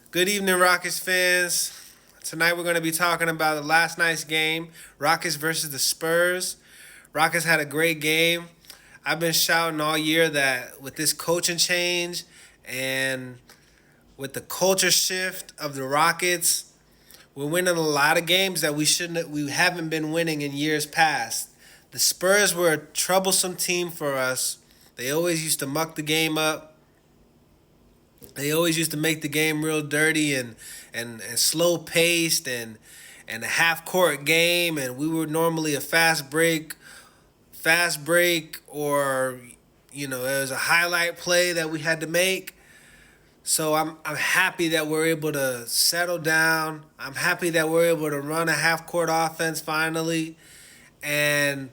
Good evening, Rockets fans. Tonight we're going to be talking about the last night's game, Rockets versus the Spurs. Rockets had a great game. I've been shouting all year that with this coaching change and with the culture shift of the Rockets, we're winning a lot of games that we haven't been winning in years past. The Spurs were a troublesome team for us. They always used to muck the game up. They always used to make the game real dirty and slow paced and a half court game, and we were normally a fast break, or it was a highlight play that we had to make. So I'm happy that we're able to settle down. I'm happy that we're able to run a half court offense finally and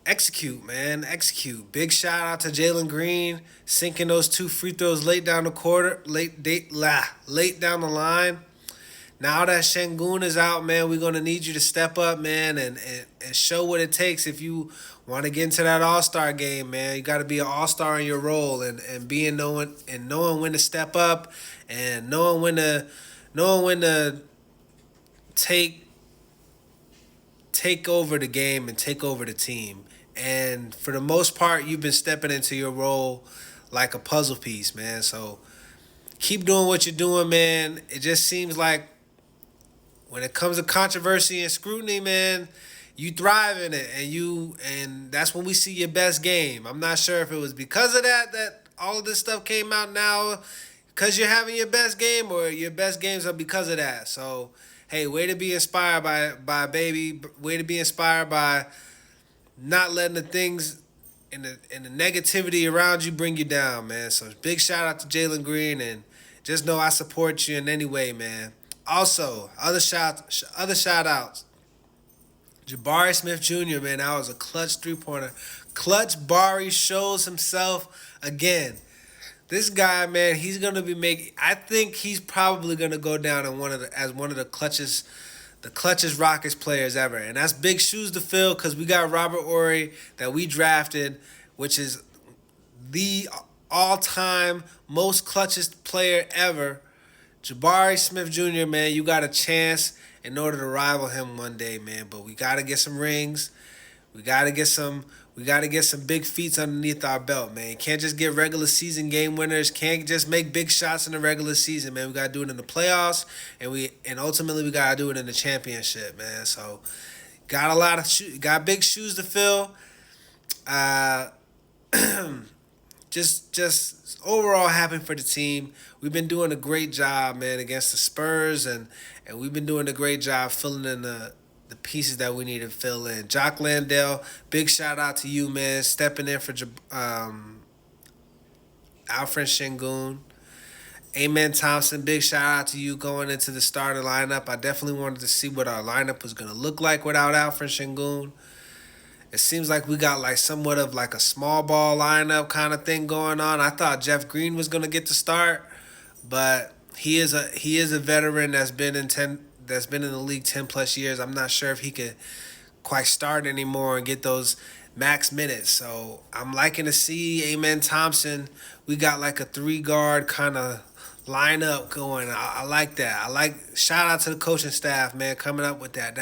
execute, man. Execute. Big shout out to Jalen Green sinking those two free throws late down the quarter, late down the line. Now that Shengun is out, man, we're gonna need you to step up, man, and show what it takes if you want to get into that All-Star game, man. You got to be an All-Star in your role and knowing when to step up and knowing when to take take over the game and take over the team. And for the most part, you've been stepping into your role like a puzzle piece, man. So keep doing what you're doing, man. It just seems like when it comes to controversy and scrutiny, man, you thrive in it, and that's when we see your best game. I'm not sure if it was because of that all of this stuff came out now because you're having your best game, or your best games are because of that. So hey, way to be inspired by baby. Way to be inspired by not letting the things and the negativity around you bring you down, man. So big shout out to Jalen Green, and just know I support you in any way, man. Also, other shout outs. Jabari Smith Jr., man, that was a clutch 3-pointer. Clutch Bari shows himself again. This guy, man, he's gonna be making. I think he's probably gonna go down in one of the clutchest Rockets players ever, and that's big shoes to fill because we got Robert Ory that we drafted, which is the all-time most clutchest player ever. Jabari Smith Jr., man, you got a chance in order to rival him one day, man. But we gotta get some rings. We gotta get some. We gotta get some big feats underneath our belt, man. Can't just get regular season game winners. Can't just make big shots in the regular season, man. We gotta do it in the playoffs, and ultimately we gotta do it in the championship, man. So got big shoes to fill. Uh, just overall happy for the team. We've been doing a great job, man, against the Spurs, and we've been doing a great job filling in the pieces that we need to fill in. Jock Landale, big shout out to you, man, stepping in for Alfred Shengun. Amen Thompson, big shout out to you going into the starting lineup. I definitely wanted to see what our lineup was going to look like without Alfred Shengun. It seems like we got like somewhat of like a small ball lineup kind of thing going on. I thought Jeff Green was going to get the start, but he is a veteran that's been in the league 10 plus years. I'm not sure if he could quite start anymore and get those max minutes. So I'm liking to see Amen Thompson. We got like a three guard kind of lineup going. I like that. Shout out to the coaching staff, man, coming up with that.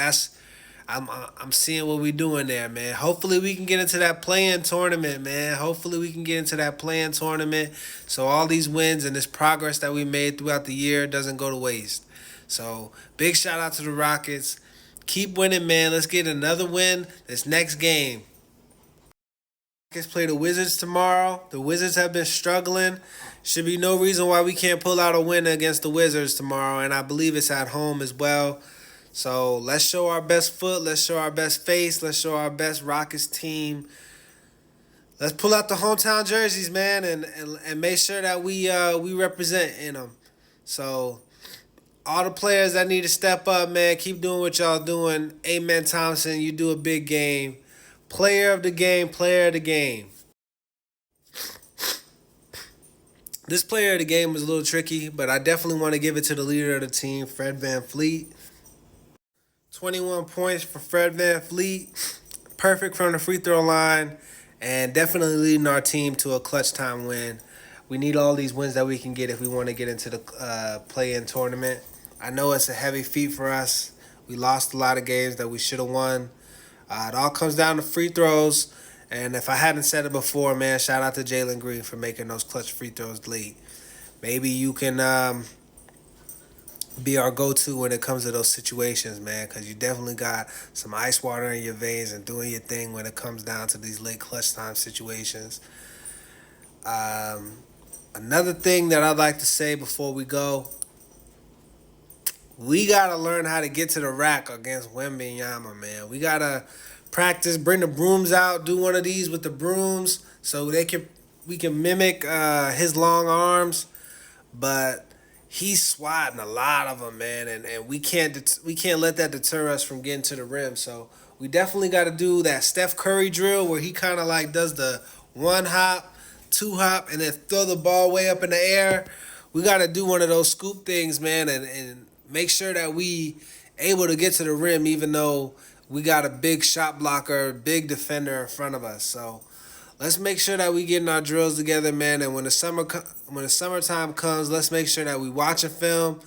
I'm seeing what we doing there, man. Hopefully we can get into that play-in tournament, man. Hopefully we can get into that play-in tournament so all these wins and this progress that we made throughout the year doesn't go to waste. So big shout out to the Rockets. Keep winning, man. Let's get another win this next game. Rockets play the Wizards tomorrow. The Wizards have been struggling. Should be no reason why we can't pull out a win against the Wizards tomorrow, and I believe it's at home as well. So let's show our best foot. Let's show our best face. Let's show our best Rockets team. Let's pull out the hometown jerseys, man, and make sure that we represent in them. So all the players that need to step up, man, keep doing what y'all doing. Amen Thompson, you do a big game. Player of the game, player of the game. This player of the game was a little tricky, but I definitely want to give it to the leader of the team, Fred VanVleet. 21 points for Fred VanVleet. Perfect from the free throw line, and definitely leading our team to a clutch time win. We need all these wins that we can get if we want to get into the play-in tournament. I know it's a heavy feat for us. We lost a lot of games that we should have won. It all comes down to free throws. And if I hadn't said it before, man, shout out to Jalen Green for making those clutch free throws late. Maybe you can be our go-to when it comes to those situations, man, because you definitely got some ice water in your veins and doing your thing when it comes down to these late clutch time situations. Um, Another thing that I'd like to say before we go, we gotta learn how to get to the rack against Wembenyama, man. We gotta practice, bring the brooms out, do one of these with the brooms so we can mimic his long arms, but he's swatting a lot of them, man, and we can't let that deter us from getting to the rim. So we definitely got to do that Steph Curry drill where he kind of like does the one hop, two hop, and then throw the ball way up in the air. We got to do one of those scoop things, man, and make sure that we able to get to the rim even though we got a big shot blocker, big defender in front of us. So let's make sure that we getting our drills together, man. And when the summertime comes, let's make sure that we watching film,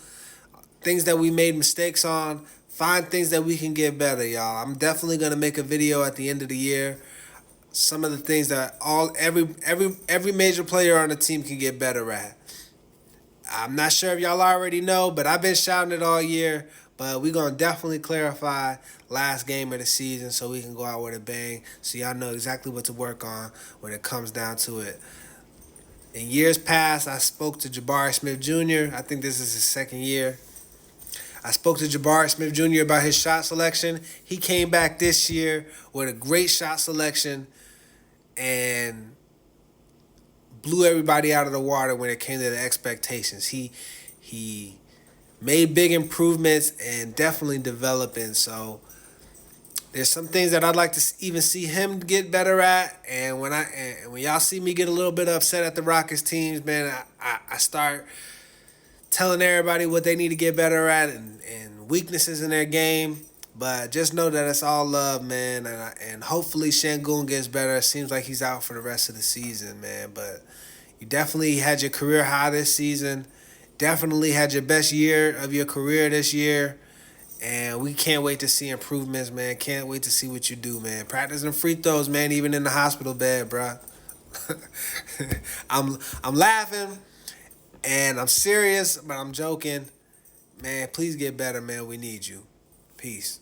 things that we made mistakes on, find things that we can get better, y'all. I'm definitely gonna make a video at the end of the year. Some of the things that every major player on the team can get better at. I'm not sure if y'all already know, but I've been shouting it all year. But we're going to definitely clarify last game of the season so we can go out with a bang so y'all know exactly what to work on when it comes down to it. In years past, I spoke to Jabari Smith Jr. I think this is his second year. I spoke to Jabari Smith Jr. about his shot selection. He came back this year with a great shot selection and blew everybody out of the water when it came to the expectations. He made big improvements and definitely developing. So there's some things that I'd like to even see him get better at. And when y'all see me get a little bit upset at the Rockets teams, man, I start telling everybody what they need to get better at and weaknesses in their game. But just know that it's all love, man. And hopefully Şengün gets better. It seems like he's out for the rest of the season, man. But you definitely had your career high this season. Definitely had your best year of your career this year. And we can't wait to see improvements, man. Can't wait to see what you do, man. Practicing free throws, man, even in the hospital bed, bro. I'm laughing and I'm serious, but I'm joking. Man, please get better, man. We need you. Peace.